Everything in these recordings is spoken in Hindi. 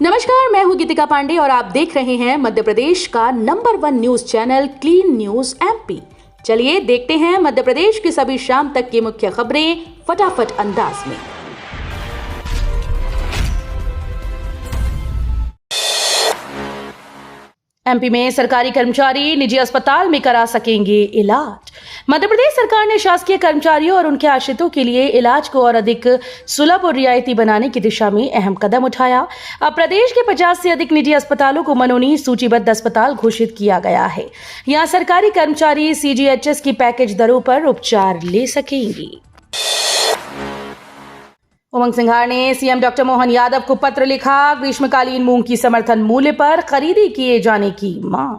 नमस्कार, मैं हूं गीतिका पांडे और आप देख रहे हैं मध्य प्रदेश का number 1 news channel clean news MP. चलिए देखते हैं मध्य प्रदेश की सभी शाम तक की मुख्य खबरें फटाफट अंदाज में। एमपी में सरकारी कर्मचारी निजी अस्पताल में करा सकेंगे इलाज। मध्य प्रदेश सरकार ने शासकीय कर्मचारियों और उनके आश्रितों के लिए इलाज को और अधिक सुलभ और रियायती बनाने की दिशा में अहम कदम उठाया। अब प्रदेश के 50 से अधिक निजी अस्पतालों को मनोनीत सूचीबद्ध अस्पताल घोषित किया गया है। यहाँ सरकारी कर्मचारी सीजीएचएस की पैकेज दरों पर उपचार ले सकेंगे। उमंग सिंघार ने सीएम डॉक्टर मोहन यादव को पत्र लिखा, ग्रीष्मकालीन मूंग की समर्थन मूल्य पर खरीदी किए जाने की मांग।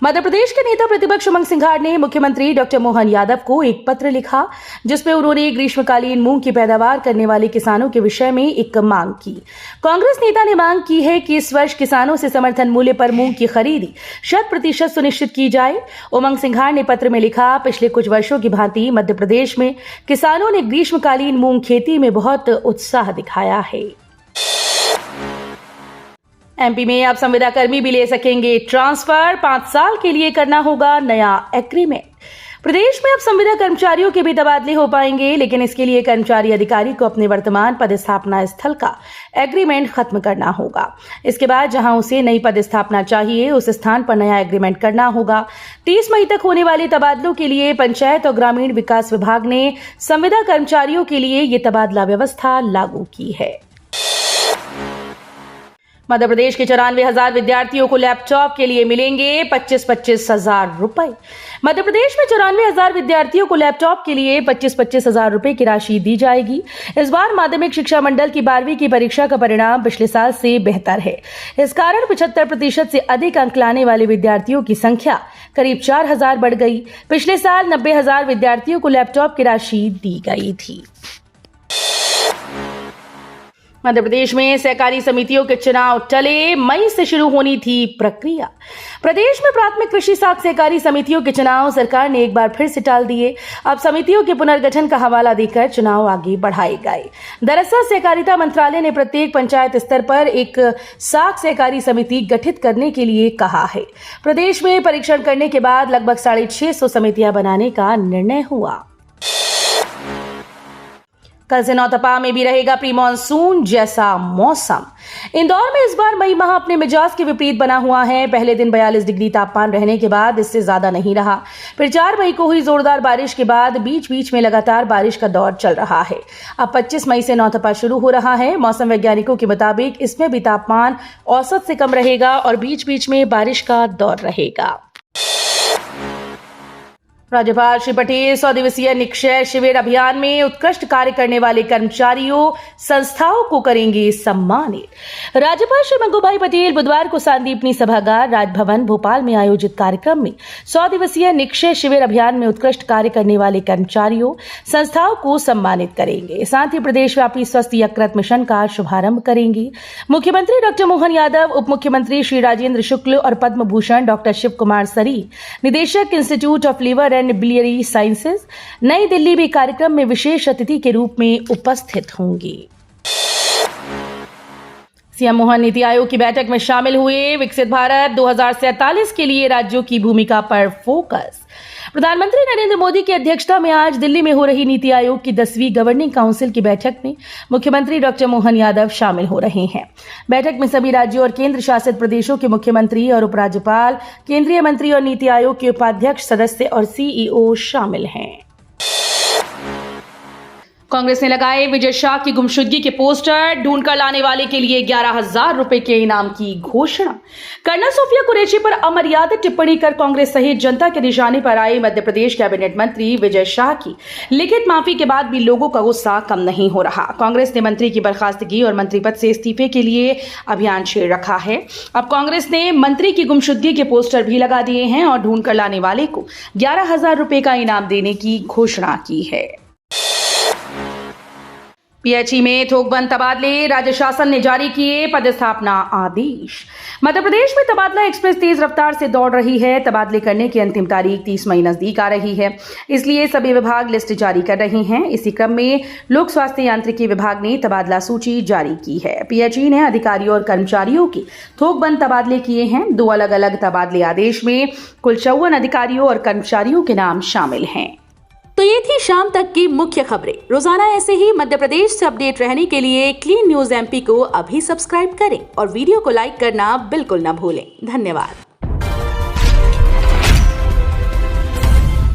मध्य प्रदेश के नेता प्रतिपक्ष उमंग सिंघार ने मुख्यमंत्री डॉक्टर मोहन यादव को एक पत्र लिखा, जिसमें उन्होंने ग्रीष्मकालीन मूंग की पैदावार करने वाले किसानों के विषय में एक मांग की। कांग्रेस नेता ने मांग की है कि इस वर्ष किसानों से समर्थन मूल्य पर मूंग की खरीदी 100% सुनिश्चित की जाए। उमंग सिंघार ने पत्र में लिखा, पिछले कुछ वर्षों की भांति मध्य प्रदेश में किसानों ने ग्रीष्मकालीन मूंग खेती में बहुत उत्साह दिखाया है। एमपी में अब संविदा कर्मी भी ले सकेंगे ट्रांसफर, 5 साल के लिए करना होगा नया एग्रीमेंट। प्रदेश में अब संविदा कर्मचारियों के भी तबादले हो पाएंगे, लेकिन इसके लिए कर्मचारी अधिकारी को अपने वर्तमान पदस्थापना स्थल का एग्रीमेंट खत्म करना होगा। इसके बाद जहां उसे नई पदस्थापना चाहिए, उस स्थान पर नया एग्रीमेंट करना होगा। 30 मई तक होने वाले तबादलों के लिए पंचायत और ग्रामीण विकास विभाग ने संविदा कर्मचारियों के लिए ये तबादला व्यवस्था लागू की है। मध्य प्रदेश के 94,000 विद्यार्थियों को लैपटॉप के लिए मिलेंगे 25-25 हजार रुपए। मध्य प्रदेश में 94,000 विद्यार्थियों को लैपटॉप के लिए 25-25 हजार रुपए की राशि दी जाएगी। इस बार माध्यमिक शिक्षा मंडल की 12वीं की परीक्षा का परिणाम पिछले साल से बेहतर है। इस कारण 75% से अधिक अंक लाने वाले विद्यार्थियों की संख्या करीब 4,000 बढ़ गई। पिछले साल 90,000 विद्यार्थियों को लैपटॉप की राशि दी गई थी। मध्य प्रदेश में सहकारी समितियों के चुनाव टले, मई से शुरू होनी थी प्रक्रिया। प्रदेश में प्राथमिक कृषि साख सहकारी समितियों के चुनाव सरकार ने एक बार फिर से टाल दिए। अब समितियों के पुनर्गठन का हवाला देकर चुनाव आगे बढ़ाए गए। दरअसल सहकारिता मंत्रालय ने प्रत्येक पंचायत स्तर पर एक साख सहकारी समिति गठित करने के लिए कहा है। प्रदेश में परीक्षण करने के बाद लगभग 650 समितियां बनाने का निर्णय हुआ। कल से नौतपा में भी रहेगा प्री मानसून जैसा मौसम। इंदौर में इस बार मई माह अपने मिजाज के विपरीत बना हुआ है। पहले दिन 42 डिग्री तापमान रहने के बाद इससे ज्यादा नहीं रहा। फिर 4 मई को हुई जोरदार बारिश के बाद बीच बीच में लगातार बारिश का दौर चल रहा है। अब 25 मई से नौतपा शुरू हो रहा है। मौसम वैज्ञानिकों के मुताबिक इसमें भी तापमान औसत से कम रहेगा और बीच बीच में बारिश का दौर रहेगा। राज्यपाल श्री पटेल 100 दिवसीय निक्षय शिविर अभियान में उत्कृष्ट कार्य करने वाले कर्मचारियों संस्थाओं को करेंगे सम्मानित। राज्यपाल श्री मंगूभाई पटेल बुधवार को सांदीपनी सभागार राजभवन भोपाल में आयोजित कार्यक्रम में 100 दिवसीय निक्षय शिविर अभियान में उत्कृष्ट कार्य करने वाले कर्मचारियों संस्थाओं को सम्मानित करेंगे। साथ ही प्रदेशव्यापी स्वस्थ यकृत मिशन का शुभारंभ करेंगे। मुख्यमंत्री डॉक्टर मोहन यादव, उप मुख्यमंत्री श्री राजेंद्र शुक्ल और पद्म भूषण डॉक्टर शिव कुमार सरी, निदेशक institute of liver and biliary sciences, नई दिल्ली भी कार्यक्रम में विशेष अतिथि के रूप में उपस्थित होंगे। सीएम मोहन नीति आयोग की बैठक में शामिल हुए। विकसित भारत 2047 के लिए राज्यों की भूमिका पर फोकस। प्रधानमंत्री नरेंद्र मोदी की अध्यक्षता में आज दिल्ली में हो रही नीति आयोग की 10वीं गवर्निंग काउंसिल की बैठक में मुख्यमंत्री डॉक्टर मोहन यादव शामिल हो रहे हैं। बैठक में सभी राज्यों और केंद्र शासित प्रदेशों के मुख्यमंत्री और उपराज्यपाल, केंद्रीय मंत्री और नीति आयोग के उपाध्यक्ष, सदस्य और सीईओ शामिल हैं। कांग्रेस ने लगाए विजय शाह की गुमशुदगी के पोस्टर, ढूंढकर लाने वाले के लिए 11,000 रुपए के इनाम की घोषणा। कर्नल सोफिया कुरैशी पर अमर्यादित टिप्पणी कर कांग्रेस सहित जनता के निशाने पर आए मध्य प्रदेश कैबिनेट मंत्री विजय शाह की लिखित माफी के बाद भी लोगों का गुस्सा कम नहीं हो रहा। कांग्रेस ने मंत्री की बर्खास्तगी और मंत्री पद से इस्तीफे के लिए अभियान छेड़ रखा है। अब कांग्रेस ने मंत्री की गुमशुदगी के पोस्टर भी लगा दिए हैं और ढूंढकर लाने वाले को 11,000 रुपए का इनाम देने की घोषणा की है। पीएचई में थोकबंद तबादले, राज्य शासन ने जारी किए पदस्थापना आदेश। मध्य प्रदेश में तबादला एक्सप्रेस तेज रफ्तार से दौड़ रही है। तबादले करने की अंतिम तारीख 30 मई नजदीक आ रही है, इसलिए सभी विभाग लिस्ट जारी कर रहे हैं। इसी क्रम में लोक स्वास्थ्य यांत्रिकी विभाग ने तबादला सूची जारी की है। पीएचई ने अधिकारियों और कर्मचारियों के थोकबंद तबादले किए हैं। 2 अलग अलग तबादले आदेश में कुल 54 अधिकारियों और कर्मचारियों के नाम शामिल हैं। तो ये थी शाम तक की मुख्य खबरें। रोजाना ऐसे ही मध्य प्रदेश से अपडेट रहने के लिए क्लीन न्यूज एमपी को अभी सब्सक्राइब करें और वीडियो को लाइक करना बिल्कुल न भूलें। धन्यवाद।